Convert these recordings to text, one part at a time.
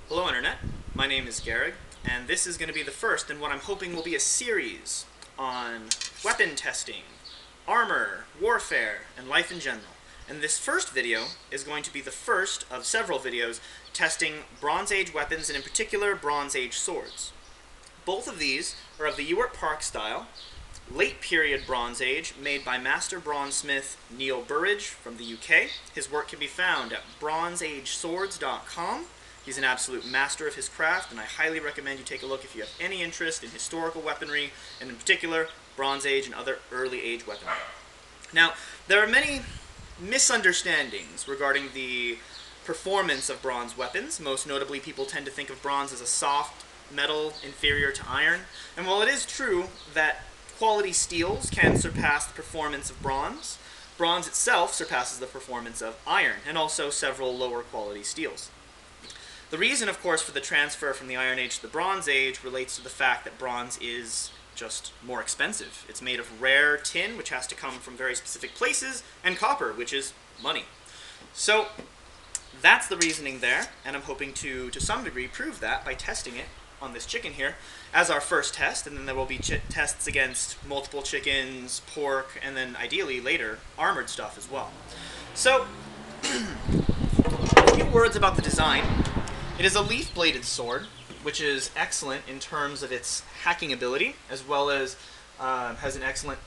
Hello Internet, my name is Garrig, and this is going to be the first in what I'm hoping will be a series on weapon testing, armor, warfare, and life in general. And this first video is going to be the first of several videos testing Bronze Age weapons, and in particular Bronze Age swords. Both of these are of the Ewart Park style, late period Bronze Age, made by master bronzesmith Neil Burridge from the UK. His work can be found at bronzeageswords.com. He's an absolute master of his craft, and I highly recommend you take a look if you have any interest in historical weaponry, and in particular, Bronze Age and other early age weaponry. Now, there are many misunderstandings regarding the performance of bronze weapons. Most notably, people tend to think of bronze as a soft metal inferior to iron. And while it is true that quality steels can surpass the performance of bronze, bronze itself surpasses the performance of iron, and also several lower quality steels. The reason, of course, for the transfer from the Iron Age to the Bronze Age relates to the fact that bronze is just more expensive. It's made of rare tin, which has to come from very specific places, and copper, which is money. So that's the reasoning there, and I'm hoping to some degree prove that by testing it on this chicken here as our first test, and then there will be tests against multiple chickens, pork, and then ideally later armored stuff as well. So a few words about the design. It is a leaf-bladed sword, which is excellent in terms of its hacking ability, as well as has an excellent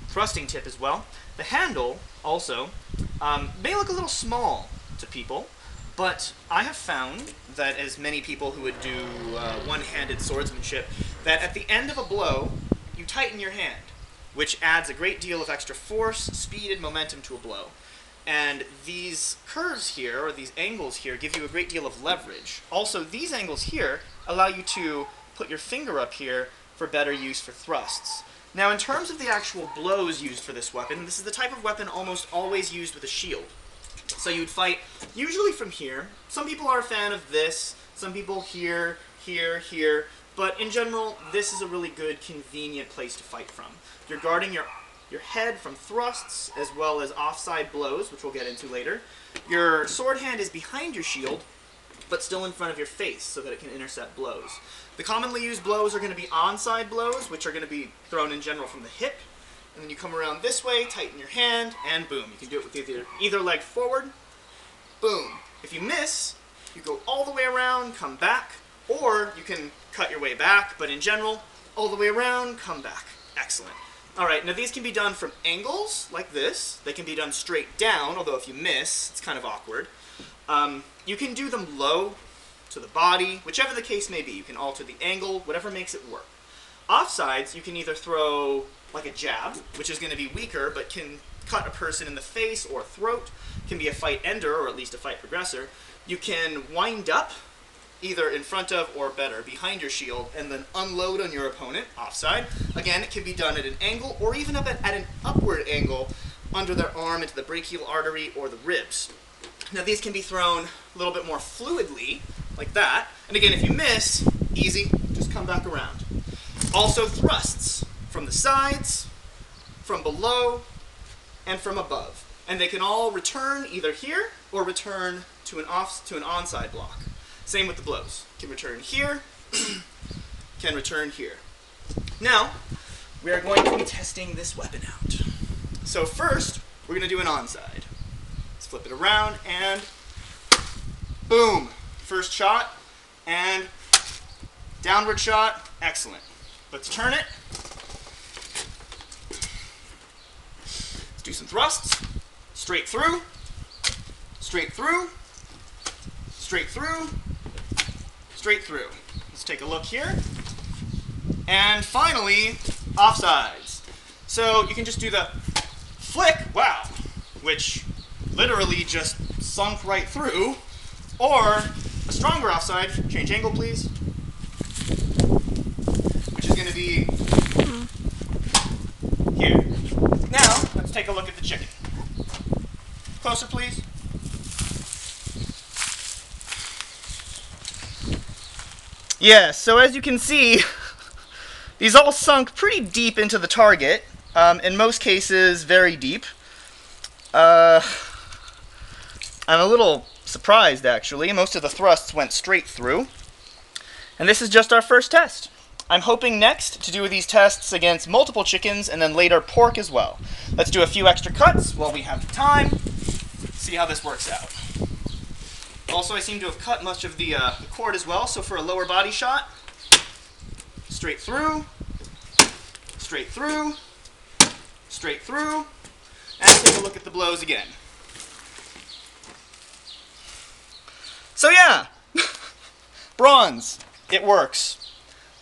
thrusting tip as well. The handle also may look a little small to people, but I have found that as many people who would do one-handed swordsmanship, that at the end of a blow, you tighten your hand, which adds a great deal of extra force, speed, and momentum to a blow. And these curves here, or these angles here, give you a great deal of leverage. Also, these angles here allow you to put your finger up here for better use for thrusts. Now, in terms of the actual blows used for this weapon, this is the type of weapon almost always used with a shield. So you'd fight usually from here. Some people are a fan of this, some people here, here, here, but in general, this is a really good, convenient place to fight from. You're guarding your head from thrusts, as well as offside blows, which we'll get into later. Your sword hand is behind your shield, but still in front of your face, so that it can intercept blows. The commonly used blows are going to be onside blows, which are going to be thrown in general from the hip. And then you come around this way, tighten your hand, and boom. You can do it with either leg forward, boom. If you miss, you go all the way around, come back, or you can cut your way back, but in general, all the way around, come back. Excellent. Alright, now these can be done from angles, like this. They can be done straight down, although if you miss, it's kind of awkward. You can do them low to the body, whichever the case may be. You can alter the angle, whatever makes it work. Offsides, you can either throw like a jab, which is going to be weaker, but can cut a person in the face or throat. Can be a fight ender, or at least a fight progressor. You can wind up, either in front of or better behind your shield, and then unload on your opponent, offside. Again, it can be done at an angle, or even up at an upward angle under their arm into the brachial artery or the ribs. Now these can be thrown a little bit more fluidly, like that. And again, if you miss, easy, just come back around. Also thrusts from the sides, from below, and from above. And they can all return either here or return to an onside block. Same with the blows. Can return here, can return here. Now, we are going to be testing this weapon out. So first, we're going to do an onside. Let's flip it around, and boom! First shot, and downward shot. Excellent. Let's turn it. Let's do some thrusts. Straight through, straight through, straight through, straight through. Let's take a look here. And finally, offsides. So you can just do the flick, wow, which literally just sunk right through, or a stronger offside, change angle please, which is going to be here. Now, let's take a look at the chicken. Closer please. Yeah, so as you can see, these all sunk pretty deep into the target, in most cases very deep. I'm a little surprised actually. Most of the thrusts went straight through. And this is just our first test. I'm hoping next to do these tests against multiple chickens and then later pork as well. Let's do a few extra cuts while we have the time. See how this works out. Also, I seem to have cut much of the cord as well, so for a lower body shot, straight through, straight through, straight through, and take a look at the blows again. So yeah, bronze, it works.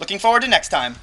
Looking forward to next time.